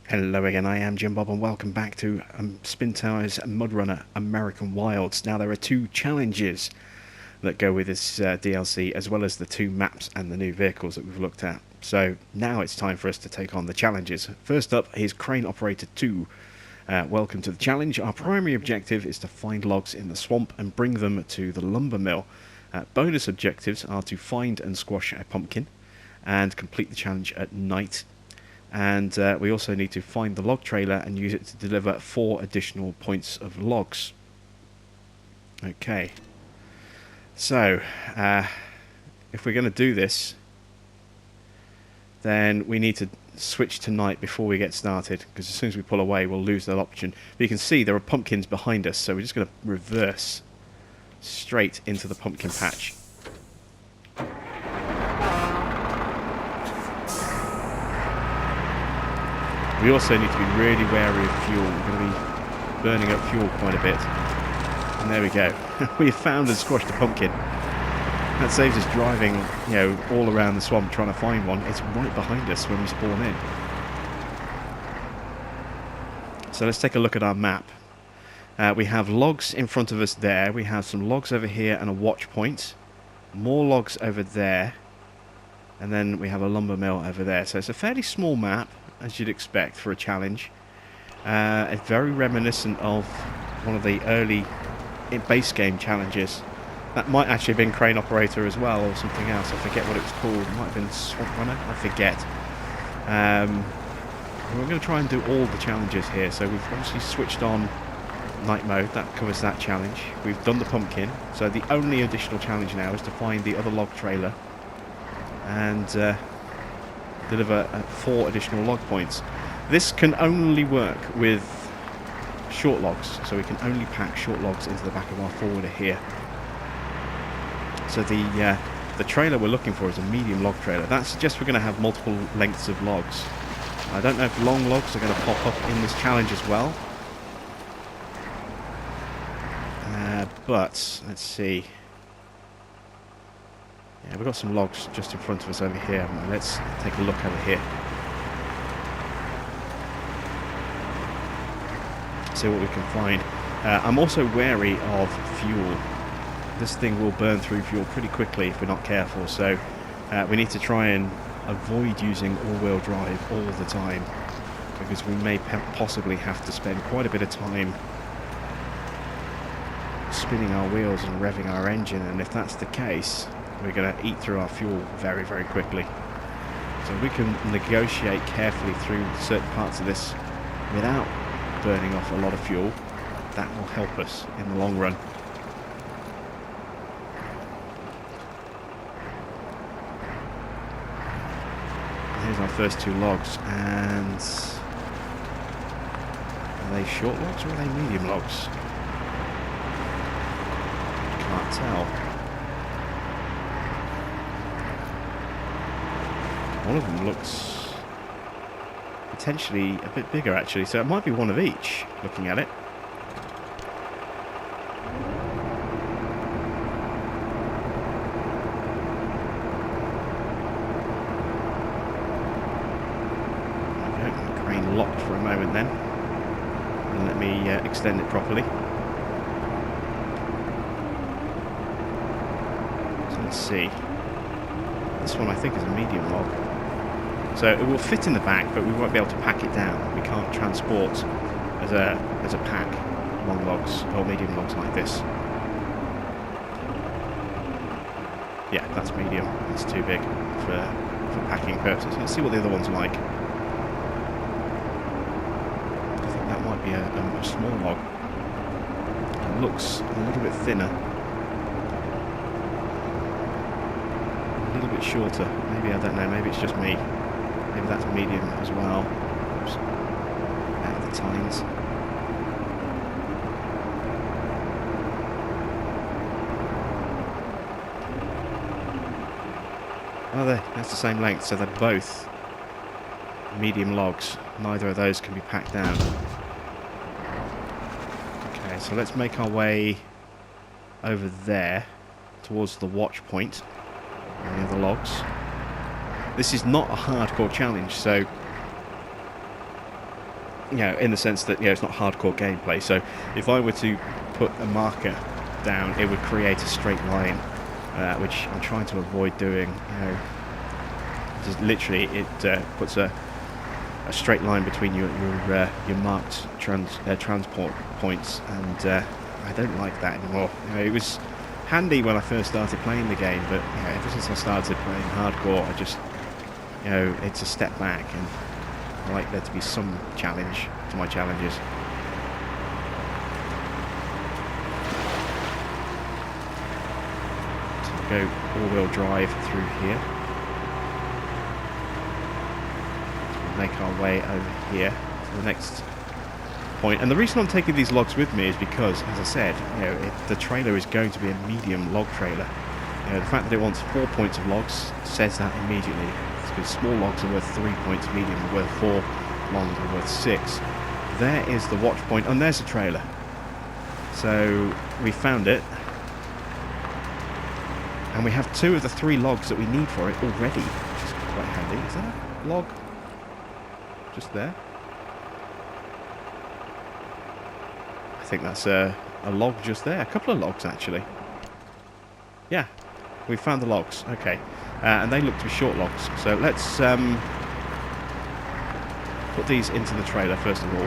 Hello again, I am Jim Bob and welcome back to Spintires Mudrunner American Wilds. Now there are two challenges that go with this DLC, as well as the two maps and the new vehicles that we've looked at. So now it's time for us to take on the challenges. First up is Crane Operator 2. Welcome to the challenge. Our primary objective is to find logs in the swamp and bring them to the lumber mill. Bonus objectives are to find and squash a pumpkin and complete the challenge at night. And we also need to find the log trailer and use it to deliver 4 additional points of logs. Okay, so if we're going to do this, then we need to switch to night before we get started, because as soon as we pull away we'll lose that option. But you can see there are pumpkins behind us, so we're just going to reverse straight into the pumpkin patch. We also need to be really wary of fuel. We're going to be burning up fuel quite a bit. And there we go. We found and squashed a pumpkin. That saves us driving, all around the swamp trying to find one. It's right behind us when we spawn in. So let's take a look at our map. We have logs in front of us there. We have some logs over here and a watch point. More logs over there. And then we have a lumber mill over there. So it's a fairly small map, as you'd expect for a challenge. It's very reminiscent of one of the early base game challenges. That might actually have been Crane Operator as well, or something else. I forget what it was called. It might have been Swamp Runner. I forget. We're going to try and do all the challenges here. So we've obviously switched on night mode. That covers that challenge. We've done the pumpkin. So the only additional challenge now is to find the other log trailer and deliver 4 additional log points. This can only work with short logs, so we can only pack short logs into the back of our forwarder here. So the trailer we're looking for is a medium log trailer. That suggests we're going to have multiple lengths of logs. I don't know if long logs are going to pop up in this challenge as well. But let's see. Yeah, we've got some logs just in front of us over here. Let's take a look over here. See what we can find. I'm also wary of fuel. This thing will burn through fuel pretty quickly if we're not careful, so we need to try and avoid using all-wheel drive all the time, because we may possibly have to spend quite a bit of time spinning our wheels and revving our engine, and if that's the case, we're going to eat through our fuel very, very quickly. So we can negotiate carefully through certain parts of this without burning off a lot of fuel. That will help us in the long run. Here's our first 2 logs, and are they short logs or are they medium logs? Can't tell. One of them looks potentially a bit bigger, actually, so it might be one of each, looking at it. Okay, the crane locked for a moment then, and let me extend it properly. So let's see. This one I think is a medium log. So it will fit in the back, but we won't be able to pack it down. We can't transport as a pack long logs or medium logs like this. Yeah, that's medium. It's too big for packing purposes. Let's see what the other one's like. I think that might be a small log. It looks a little bit thinner. A little bit shorter. Maybe, I don't know, maybe it's just me. Maybe that's medium as well. Oops. Out of the tines. Oh, that's the same length, so they're both medium logs. Neither of those can be packed down. Okay, so let's make our way over there towards the watch point. Any other logs? This is not a hardcore challenge, so you know, in the sense that, you know, it's not hardcore gameplay. So if I were to put a marker down, it would create a straight line, which I'm trying to avoid doing. You know, just literally it puts a straight line between your marked transport points, and I don't like that anymore. You know, it was handy when I first started playing the game, but you know, ever since I started playing hardcore, I just, you know, it's a step back, and I like there to be some challenge to my challenges. So we'll go all-wheel drive through here. So we'll make our way over here to the next point. And the reason I'm taking these logs with me is because, as I said, you know, the trailer is going to be a medium log trailer. You know, the fact that it wants 4 points of logs says that immediately. Because small logs are worth 3 points, medium are worth 4, long are worth 6. There is the watch point, and there's the trailer. So we found it, and we have 2 of the 3 logs that we need for it already, which is quite handy. Is that a log just there? I think that's a log just there. A couple of logs, actually. Yeah, we found the logs. Okay. And they look to be short logs. So let's put these into the trailer first of all.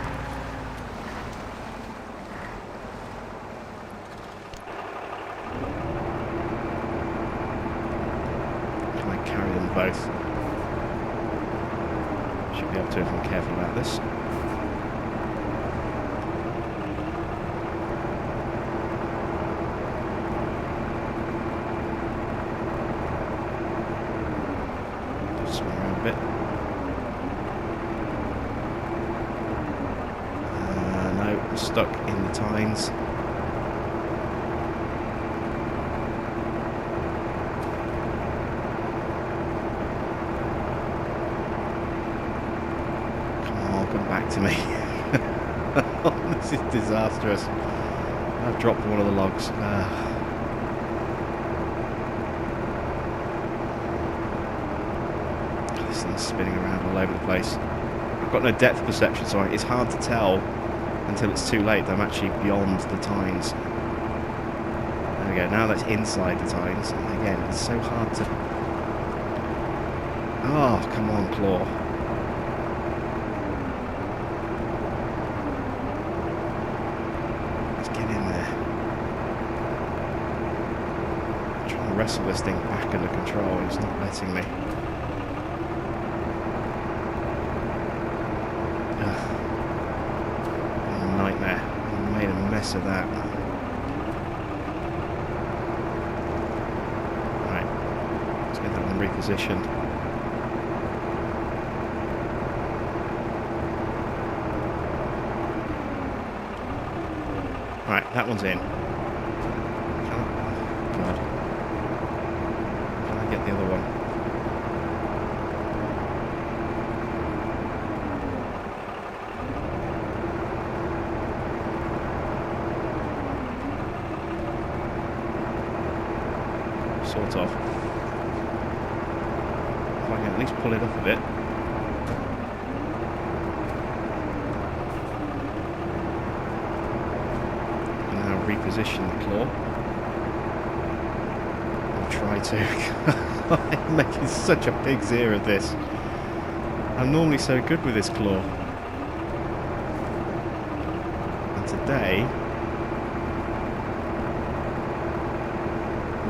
Can I carry them both? Should be able to if I'm careful about this. Bit. No, I'm stuck in the tines. Come on, come back to me. This is disastrous. I've dropped one of the logs. Spinning around all over the place. I've got no depth perception, so it's hard to tell until it's too late that I'm actually beyond the tines. There we go, now that's inside the tines. And again, it's so hard to... Oh, come on, claw. Let's get in there. I'm trying to wrestle this thing back under control, and it's not letting me. Nightmare. I made a mess of that. Right, let's get that one repositioned. Right, that one's in. God. Can I get the other one? Sort of. If I can at least pull it up a bit. And now reposition the claw. I'll try to. I'm making such a pig's ear of this. I'm normally so good with this claw. And today...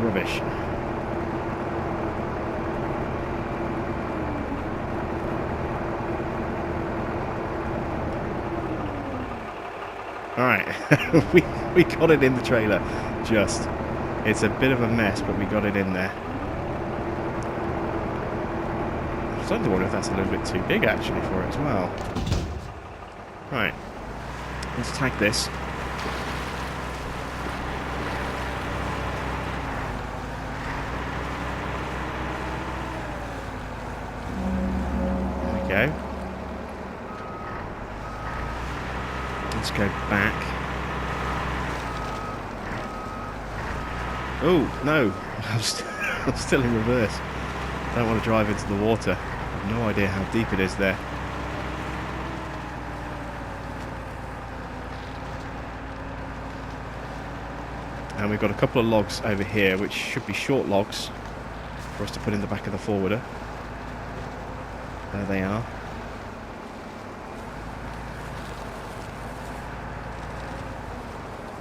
rubbish. Alright, we got it in the trailer, just. It's a bit of a mess, but we got it in there. I'm starting to wonder if that's a little bit too big, actually, for it as well. Right, let's tag this. There we go. Let's go back. Oh, no. I'm still in reverse. Don't want to drive into the water. I have no idea how deep it is there. And we've got a couple of logs over here, which should be short logs for us to put in the back of the forwarder. There they are.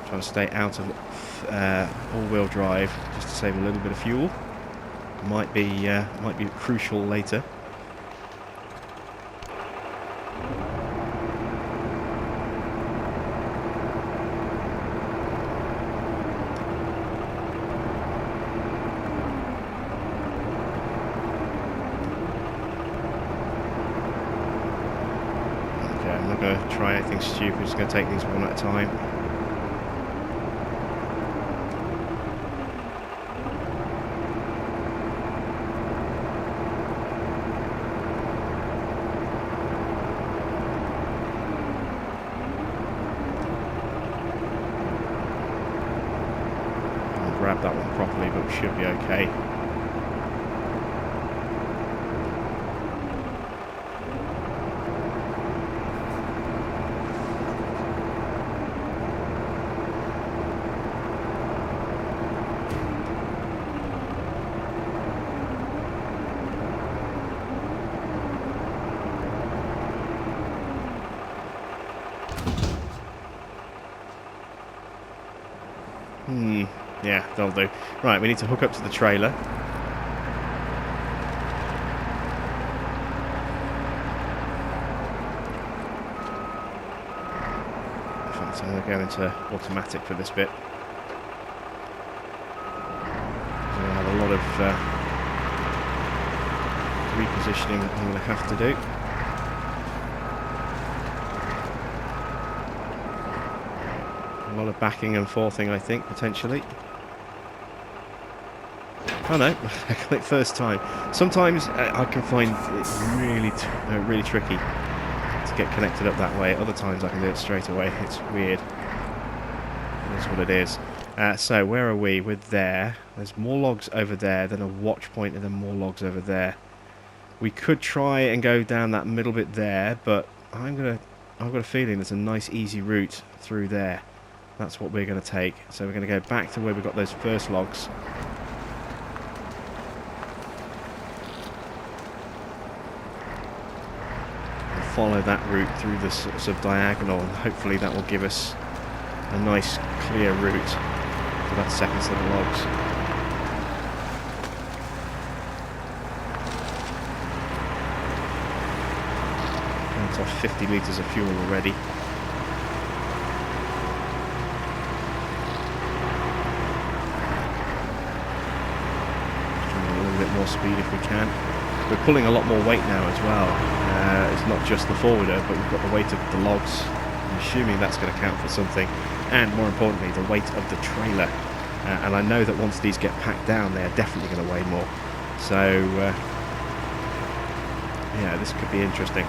Trying to stay out of all-wheel drive just to save a little bit of fuel. Might be crucial later. Okay, I'm not going to try anything stupid. I'm just going to take these one at a time. Grab that one properly, but we should be okay. Yeah, that'll do. Right, we need to hook up to the trailer. In fact, I'm going to go into automatic for this bit. I'm going to have a lot of repositioning that I'm going to have to do. A lot of backing and forthing, I think, potentially. Oh no, I got it first time. Sometimes I can find it really tricky to get connected up that way. Other times I can do it straight away. It's weird. That's what it is. So where are we? We're there. There's more logs over there, then a watch point, and then more logs over there. We could try and go down that middle bit there, but I've got a feeling there's a nice easy route through there. That's what we're going to take. So we're going to go back to where we got those first logs. Follow that route through the sort of diagonal, and hopefully that will give us a nice clear route to that second set of logs. That's off 50 litres of fuel already. Trying a little bit more speed if we can. We're pulling a lot more weight now as well. It's not just the forwarder, but we've got the weight of the logs. I'm assuming that's going to count for something. And more importantly, the weight of the trailer. And I know that once these get packed down, they are definitely going to weigh more. So, yeah, this could be interesting.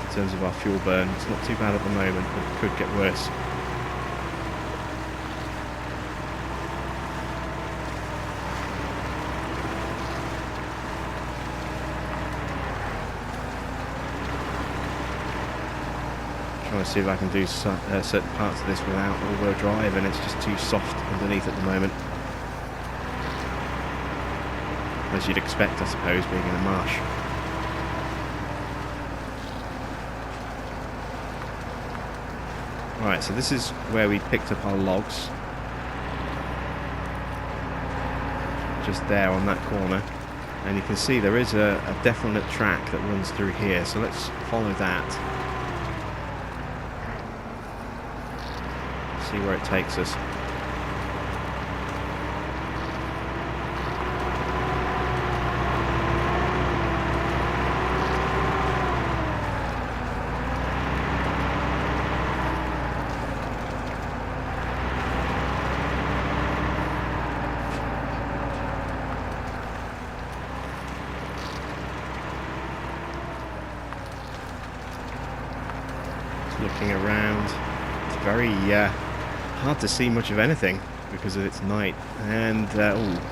In terms of our fuel burn, it's not too bad at the moment, but it could get worse. Trying to see if I can do certain parts of this without all-wheel drive, and it's just too soft underneath at the moment. As you'd expect, I suppose, being in a marsh. Right, so this is where we picked up our logs. Just there on that corner. And you can see there is a definite track that runs through here, so let's follow that. See where it takes us. Just looking around. It's very hard to see much of anything because it's night, and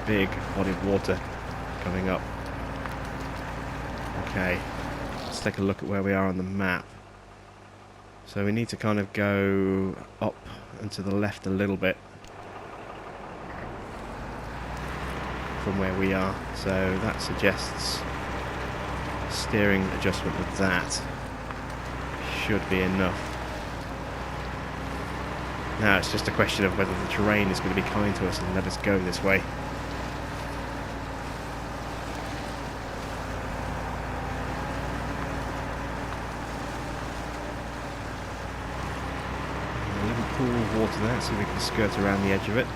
big body of water coming up. Okay, let's take a look at where we are on the map. So we need to kind of go up and to the left a little bit from where we are, so that suggests steering adjustment with that should be enough. Now it's just a question of whether the terrain is going to be kind to us and let us go this way. A little pool of water there, so we can skirt around the edge of it.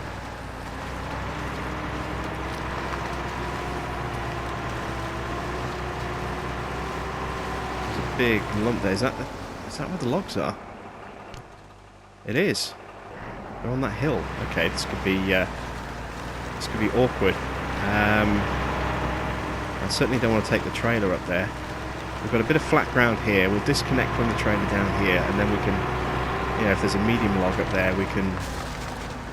There's a big lump there. Is that where the logs are? It is. They're on that hill. Okay, this could be awkward. I certainly don't want to take the trailer up there. We've got a bit of flat ground here. We'll disconnect from the trailer down here, and then we can, you know, if there's a medium log up there, we can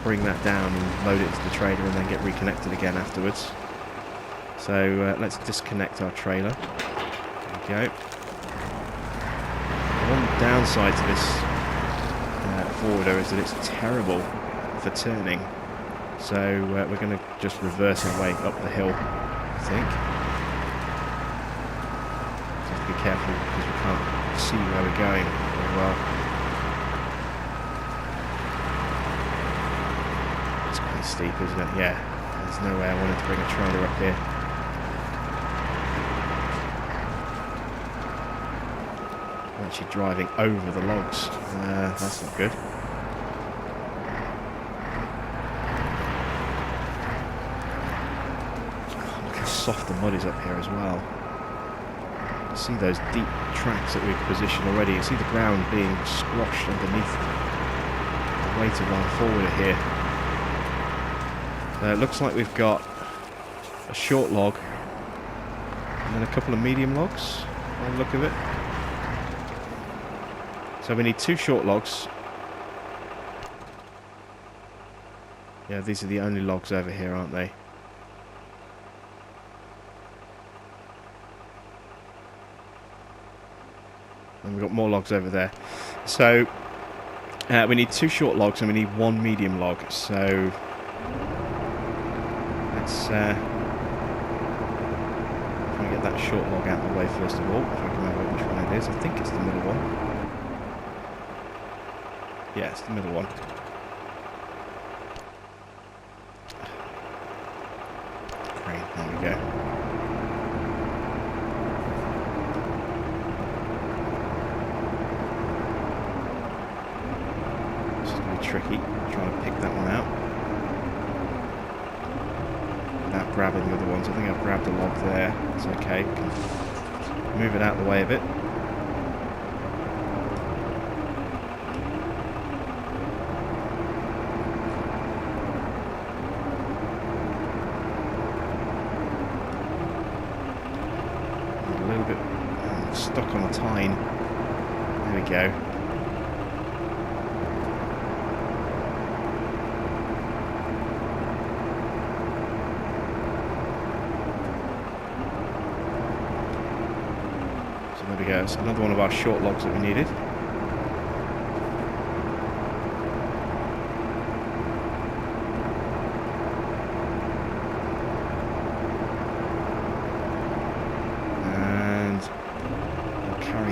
bring that down and load it into the trailer, and then get reconnected again afterwards. So let's disconnect our trailer. There we go. One downside to this forwarder is that it's terrible for turning, so we're going to just reverse our way up the hill, I think. So have to be careful because we can't see where we're going very well. It's quite steep, isn't it? Yeah, there's no way I wanted to bring a trailer up here. Actually driving over the logs. That's not good. Oh, look how soft the mud is up here as well. You see those deep tracks that we've positioned already. You see the ground being squashed underneath the weight of our forwarder here. It looks like we've got a short log and then a couple of medium logs by the look of it. So we need 2 short logs. Yeah, these are the only logs over here, aren't they? And we've got more logs over there. So we need 2 short logs and we need 1 medium log. So let's try and get that short log out of the way first of all. If I can remember which one it is. I think it's the middle one. Yeah, it's the middle one. Great, there we go. This is going to be tricky, trying to pick that one out. Without grabbing the other ones. I think I've grabbed a log there. It's okay, we can move it out of the way a bit. Stuck on a tine. There we go. So there we go. It's another one of our short logs that we needed.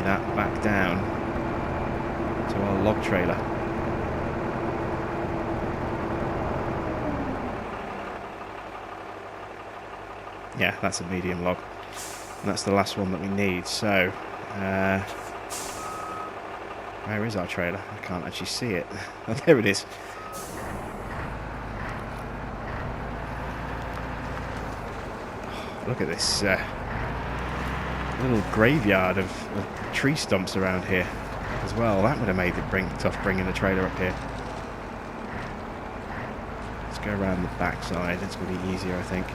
That back down to our log trailer. Yeah, that's a medium log. And that's the last one that we need. So, where is our trailer? I can't actually see it. Oh, there it is. Oh, look at this little graveyard of tree stumps around here as well. That would have made it tough bringing the trailer up here. Let's go around the back side. It's going to be easier, I think.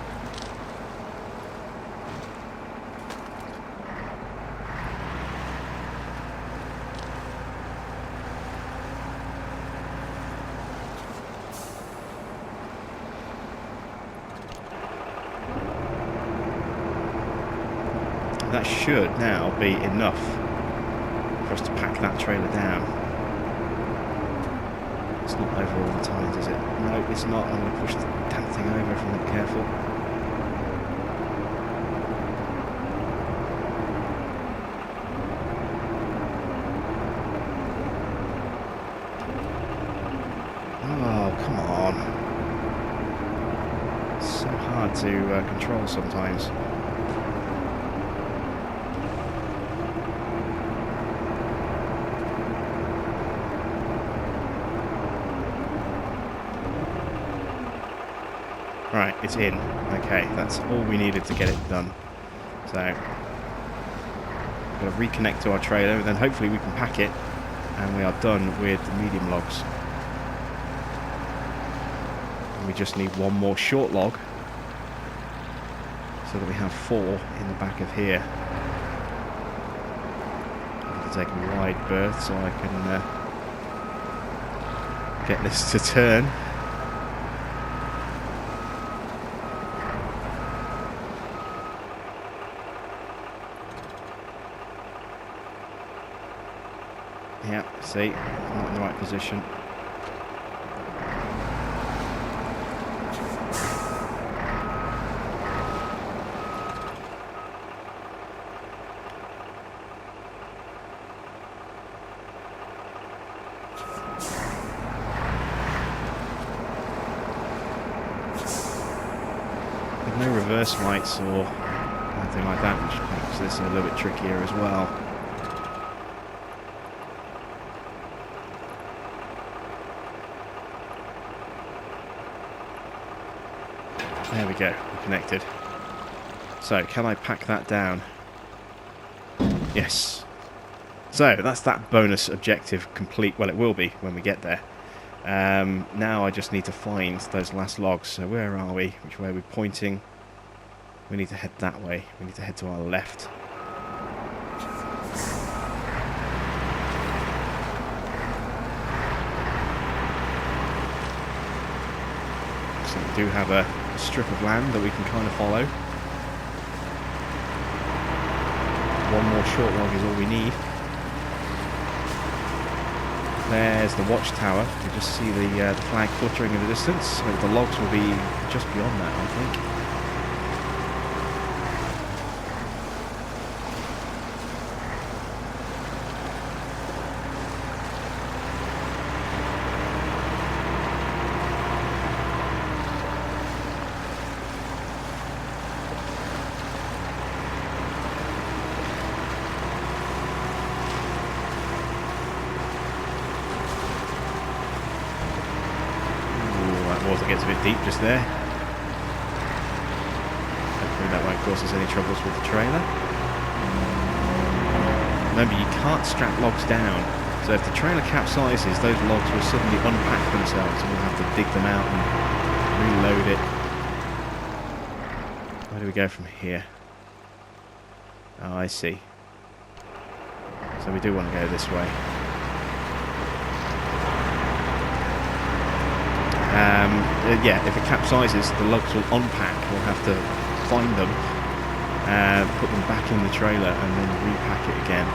That should now be enough for us to pack that trailer down. It's not over all the times, is it? No, it's not. I'm going to push the damn thing over if I'm not careful. hard to control sometimes. Right, it's in. Okay, that's all we needed to get it done. So, we've got to reconnect to our trailer, and then hopefully we can pack it, and we are done with the medium logs. And we just need one more short log, so that we have 4 in the back of here. I have to take a wide berth so I can get this to turn. Yeah, see, not in the right position. With no reverse lights or anything like that, which makes this a little bit trickier as well. There we go, we're connected. So, can I pack that down? Yes. So, that's that bonus objective complete. Well, it will be when we get there. Now I just need to find those last logs. So, where are we? Which way are we pointing? We need to head that way. We need to head to our left. So, we do have a strip of land that we can kind of follow. One more short log is all we need. There's the watchtower. You just see the flag fluttering in the distance. So the logs will be just beyond that, I think. It gets a bit deep just there. Hopefully that won't cause us any troubles with the trailer. Remember, you can't strap logs down, so if the trailer capsizes, those logs will suddenly unpack themselves and we'll have to dig them out and reload it. Where do we go from here? Oh, I see. So we do want to go this way. Yeah, if it capsizes, the logs will unpack. We'll have to find them, put them back in the trailer, and then repack it again.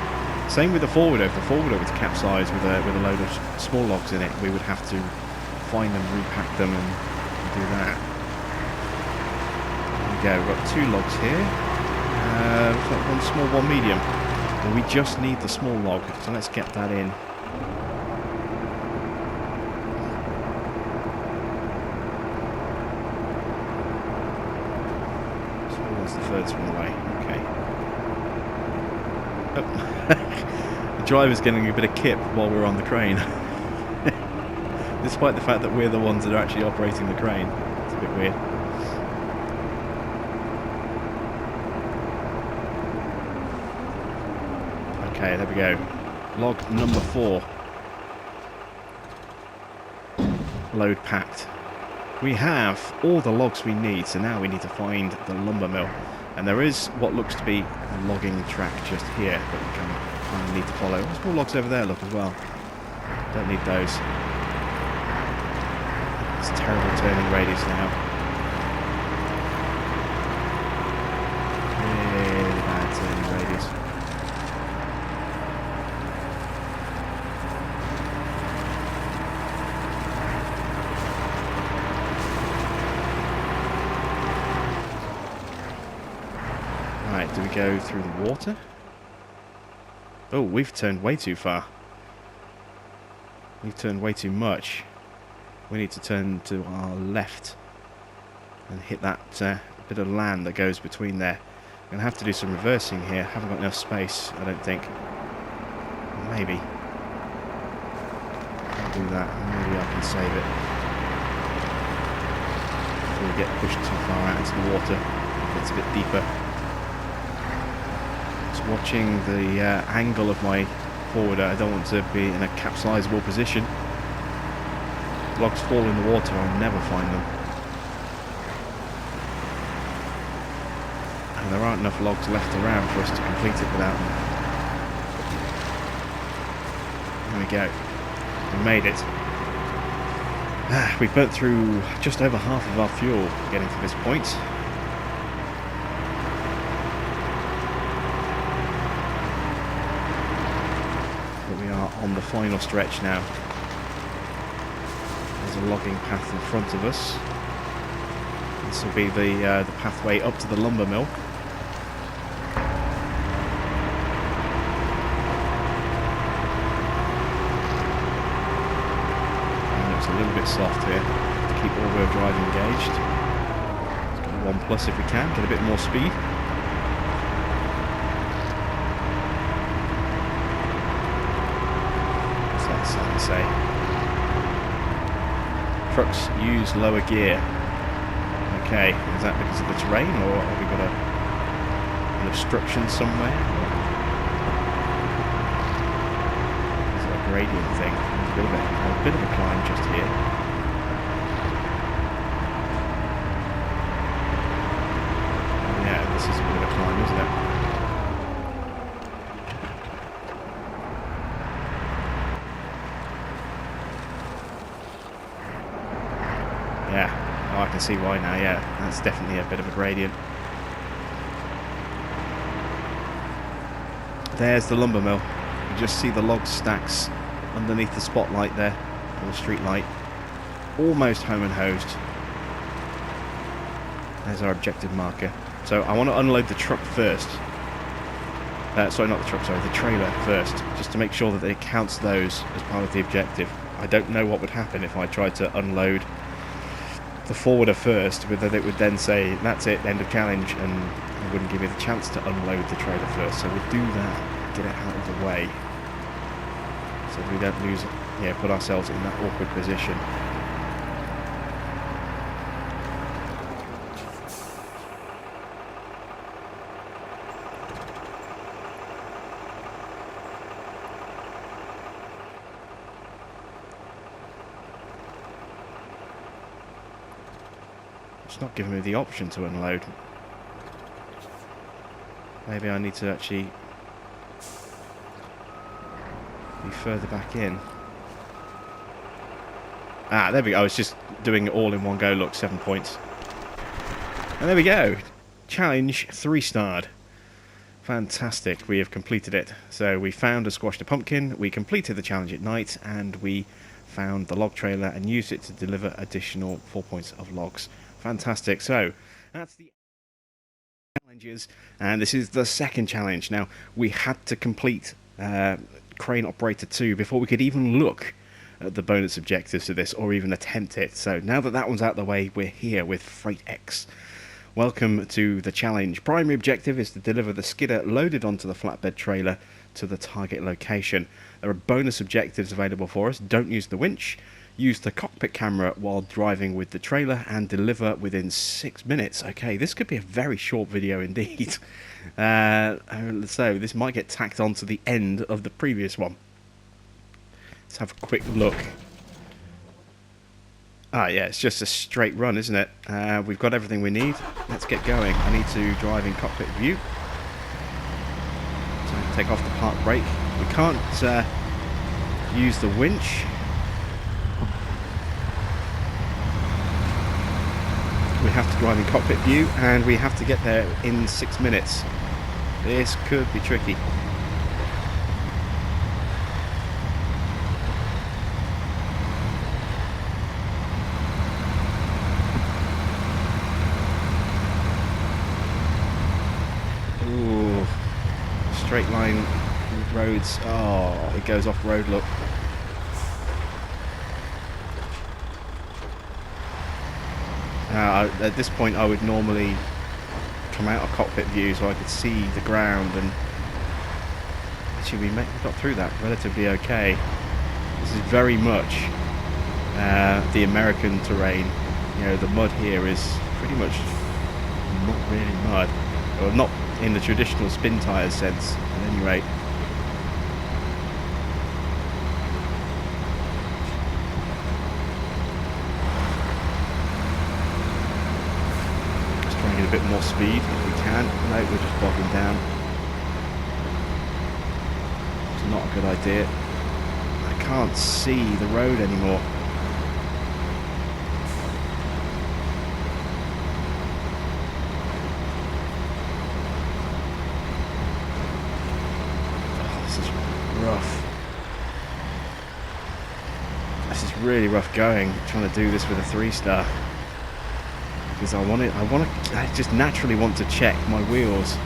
Same with the forwarder. If the forwarder were to capsize with a load of small logs in it, we would have to find them, repack them, and do that. There we go. We've got 2 logs here. We've got 1 small, 1 medium. And we just need the small log, so let's get that in. The furthest one away. Okay. Oh. The driver's getting a bit of kip while we're on the crane. Despite the fact that we're the ones that are actually operating the crane. It's a bit weird. Okay, there we go. Log number 4. Load packed. We have all the logs we need, so now we need to find the lumber mill. And there is what looks to be a logging track just here that we kind of need to follow. There's more logs over there, look, as well. Don't need those. It's a terrible turning radius now. Really bad turning radius. Right, do we go through the water? Oh, we've turned way too far. We've turned way too much. We need to turn to our left. and hit that bit of land that goes between there. I'm going to have to do some reversing here. Haven't got enough space, I don't think. Maybe. I'll do that. Maybe I can save it before we get pushed too far out into the water. It's a bit deeper. Just watching the angle of my forwarder. I don't want to be in a capsizable position. Logs fall in the water, I'll never find them. And there aren't enough logs left around for us to complete it without them. There we go. We made it. We've burnt through just over half of our fuel getting to this point. But we are on the final stretch now. There's a logging path in front of us. This will be the pathway up to the lumber mill. A little bit soft here to keep all-wheel drive engaged. Let's go 1+ if we can, get a bit more speed. What's that sign say? Trucks use lower gear. Okay, is that because of the terrain, or have we got an obstruction somewhere? Is it a gradient thing? A bit of a climb just here. Yeah, this is a bit of a climb, isn't it? Yeah, oh, I can see why now, yeah. That's definitely a bit of a gradient. There's the lumber mill. You just see the log stacks underneath the spotlight there, or the street light. Almost home and hosed. There's our objective marker. So I want to unload the truck first. Sorry, not the truck, sorry, the trailer first, just to make sure that it counts those as part of the objective. I don't know what would happen if I tried to unload the forwarder first, whether it would then say, that's it, end of challenge, and it wouldn't give me the chance to unload the trailer first. So we'll do that, get it out of the way, so we don't lose, put ourselves in that awkward position. It's not giving me the option to unload. Maybe I need to actually be further back in. Ah, there we go. I was just doing it all in one go. Look, 7 points. And there we go. Challenge 3-starred. Fantastic. We have completed it. So we found and squashed a pumpkin. We completed the challenge at night, and we found the log trailer and used it to deliver additional 4 points of logs. Fantastic. So that's the challenges, and this is the second challenge. Now, we had to complete Crane Operator 2 before we could even look at the bonus objectives to this, or even attempt it. So now that that one's out of the way, we're here with Freight X. Welcome to the challenge. Primary objective is to deliver the skidder loaded onto the flatbed trailer to the target location. There are bonus objectives available for us. Don't use the winch. Use the cockpit camera while driving with the trailer and deliver within 6 minutes. Okay, this could be a very short video indeed. So this might get tacked on to the end of the previous one. Let's have a quick look. Ah, yeah, it's just a straight run, isn't it? We've got everything we need. Let's get going. I need to drive in cockpit view. So take off the park brake. We can't use the winch. We have to drive in cockpit view, and we have to get there in 6 minutes. This could be tricky. Ooh, straight line roads. Oh, it goes off road, look. At this point I would normally come out of cockpit view so I could see the ground, and actually we got through that relatively okay. This is very much the American terrain. You know, the mud here is pretty much not really mud, or not in the traditional Spintires sense at any rate. Let's try and get a bit more speed if we can. No, we're just bogging down. It's not a good idea. I can't see the road anymore. Rough. This is really rough going, trying to do this with a 3-star, because I just naturally want to check my wheels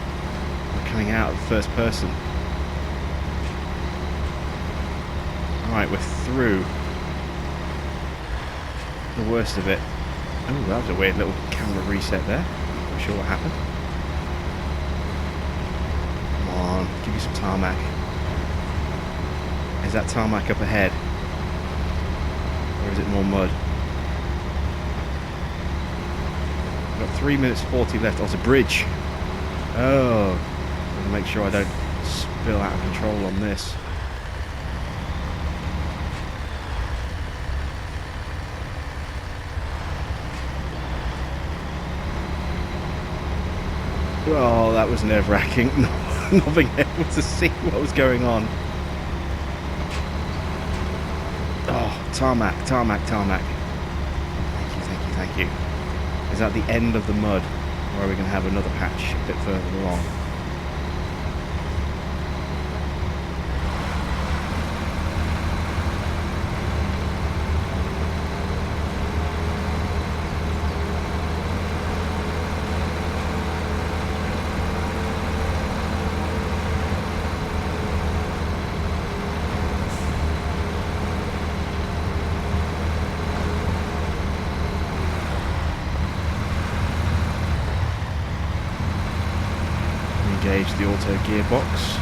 are coming out of first person. Alright, we're through the worst of it. Oh, that was a weird little camera reset there. Not sure what happened. Come on, give you some tarmac. Is that tarmac up ahead? Or is it more mud? We've got 3 minutes 40 left. Oh, it's a bridge. Oh, I'm going to make sure I don't spill out of control on this. Oh, that was nerve-wracking. Not being able to see what was going on. Oh, tarmac, tarmac, tarmac. Thank you, thank you, thank you. Is that the end of the mud? Or are we going to have another patch a bit further along? Engage the auto gearbox.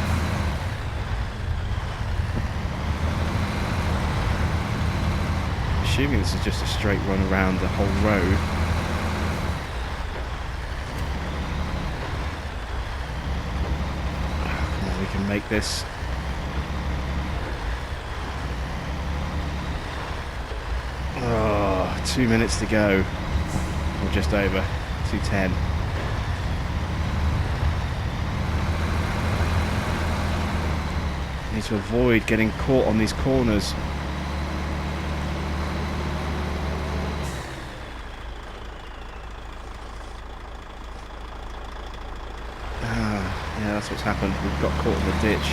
Assuming this is just a straight run around the whole road. Come on, we can make this. Oh, 2 minutes to go. Or just over. 2:10. Need to avoid getting caught on these corners. Yeah, that's what's happened. We've got caught in the ditch.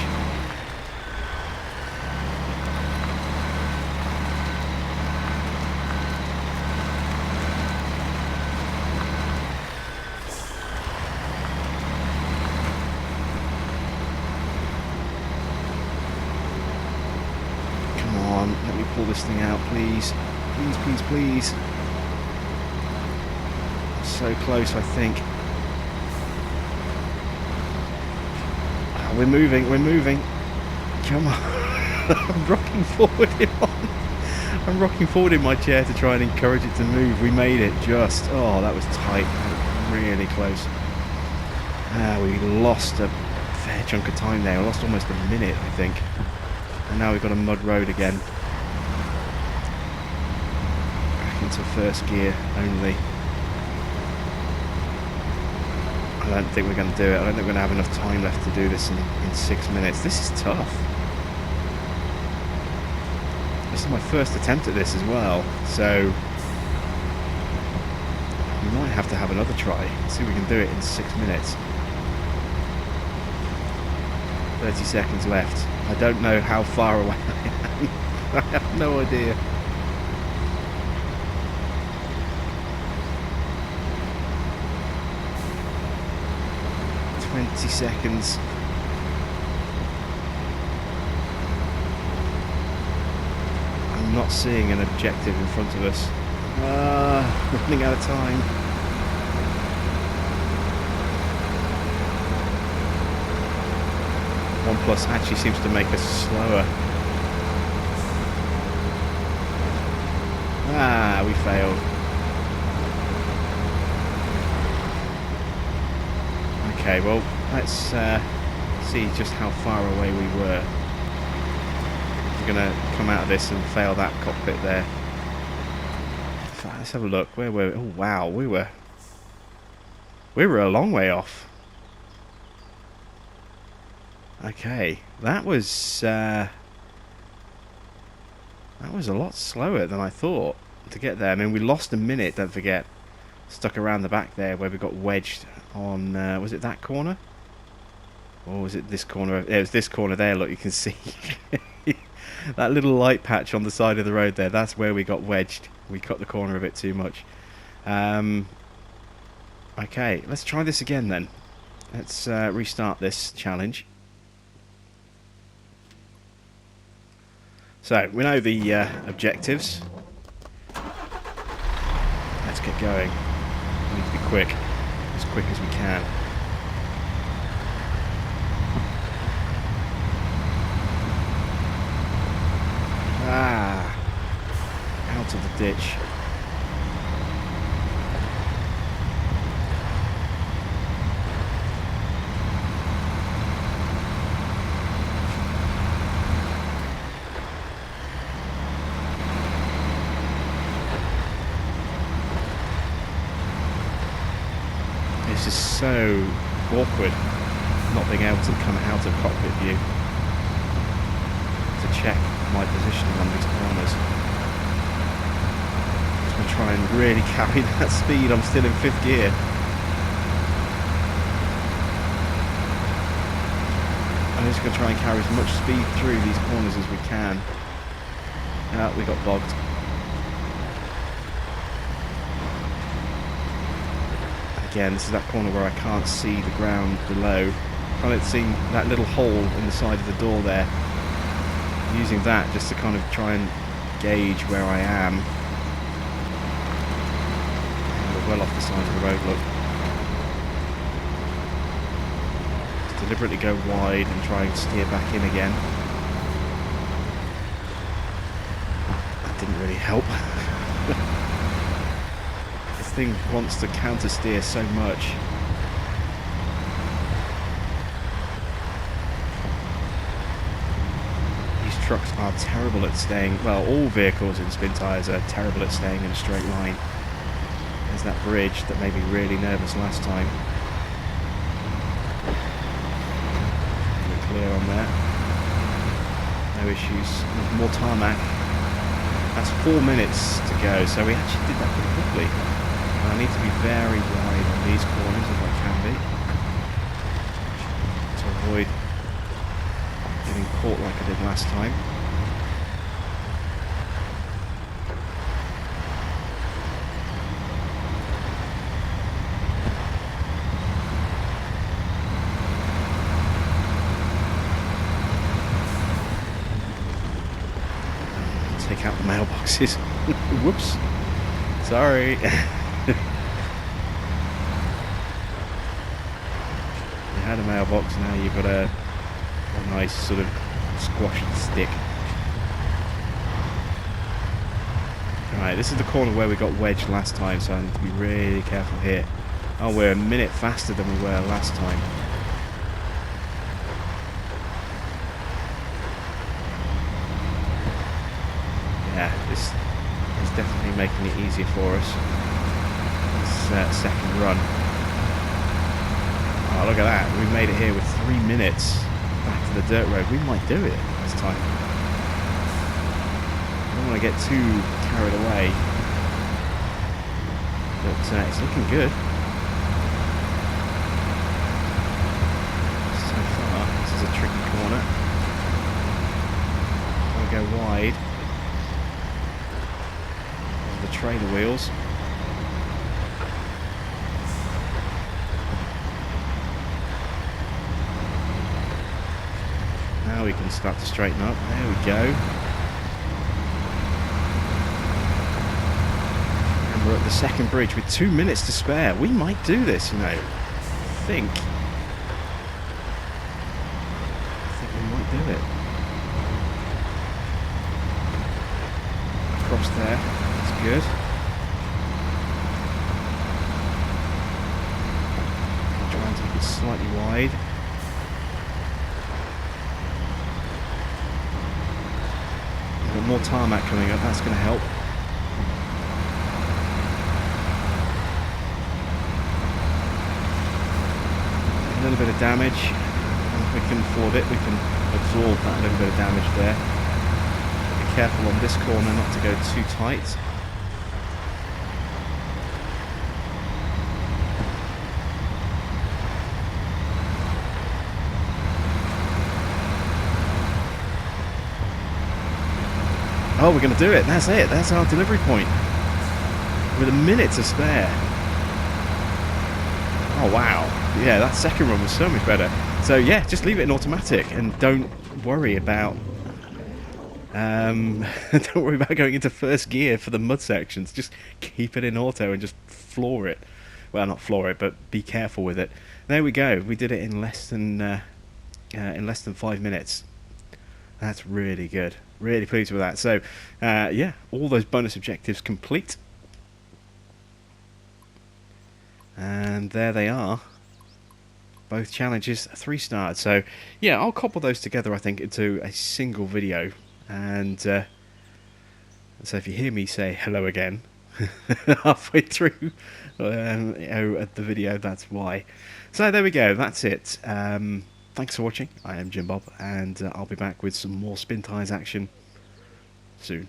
Let me pull this thing out, please. Please, please, please. So close, I think. Oh, we're moving, we're moving. Come on. I'm rocking forward I'm rocking forward in my chair to try and encourage it to move. We made it just. Oh, that was tight. Really close. We lost a fair chunk of time there. We lost almost a minute, I think. And now we've got a mud road again. Back into first gear only. I don't think we're going to do it. I don't think we're going to have enough time left to do this in 6 minutes. This is tough. This is my first attempt at this as well, so we might have to have another try. See if we can do it in 6 minutes. 30 seconds left. I don't know how far away I am. I have no idea. Seconds. I'm not seeing an objective in front of us. Running out of time. OnePlus actually seems to make us slower. We failed. Okay, well, let's see just how far away we were. We're going to come out of this and fail that cockpit there. Let's have a look. Where were we? Oh, wow, we were a long way off. Okay, that was a lot slower than I thought to get there. I mean, we lost a minute, don't forget. Stuck around the back there where we got wedged on, was it that corner? Or was it this corner? Yeah, it was this corner there, look, you can see. That little light patch on the side of the road there, that's where we got wedged. We cut the corner a bit too much. Okay, let's try this again then. Let's restart this challenge. So, we know the objectives. Let's get going. We need to be quick as we can. Out of the ditch. This is so awkward, not being able to come out of cockpit view to check my positioning on these corners. I'm going to try and really carry that speed. I'm still in 5th gear. I'm just going to try and carry as much speed through these corners as we can. We got bogged. Again, this is that corner where I can't see the ground below. Can't see that little hole in the side of the door there. Using that just to kind of try and gauge where I am. And we're well off the side of the road, look. Just deliberately go wide and try and steer back in again. That didn't really help. This thing wants to counter steer so much. Trucks are terrible at staying, well, all vehicles in Spintires are terrible at staying in a straight line. There's that bridge that made me really nervous last time. We're clear on there. No issues. More tarmac. That's 4 minutes to go, so we actually did that pretty quickly. And I need to be very wide on these corners if I can be, to avoid getting caught like I did last time. Take out the mailboxes. Whoops. Sorry. You had a mailbox, now you've got a nice sort of squashed stick. Right, this is the corner where we got wedged last time, so I need to be really careful here. Oh, we're a minute faster than we were last time. Yeah, this is definitely making it easier for us. This second run. Oh, look at that. We made it here with 3 minutes back to the dirt road. We might do it this time. I don't want to get too carried away. But it's looking good. So far, this is a tricky corner. I'll go wide. The trailer wheels. Now we can start to straighten up. There we go. And we're at the second bridge with 2 minutes to spare. We might do this, you know. I think we might do it. Across there. That's good. I'll try and take it slightly wide. We've got more tarmac coming up. That's going to help. A little bit of damage. If we can afford it, we can absorb that little bit of damage there. Be careful on this corner not to go too tight. Oh, we're going to do it. That's it. That's our delivery point. With a minute to spare. Oh, wow. Yeah, that second run was so much better. So, yeah, just leave it in automatic and don't worry about... don't worry about going into first gear for the mud sections. Just keep it in auto and just floor it. Well, not floor it, but be careful with it. There we go. We did it in less than 5 minutes. That's really good. Really pleased with that. So, yeah, all those bonus objectives complete. And there they are. Both challenges 3-starred. So, yeah, I'll couple those together, I think, into a single video. And so if you hear me say hello again halfway through the video, that's why. So there we go. That's it. Thanks for watching. I am Jim Bob, and I'll be back with some more Spintires action soon.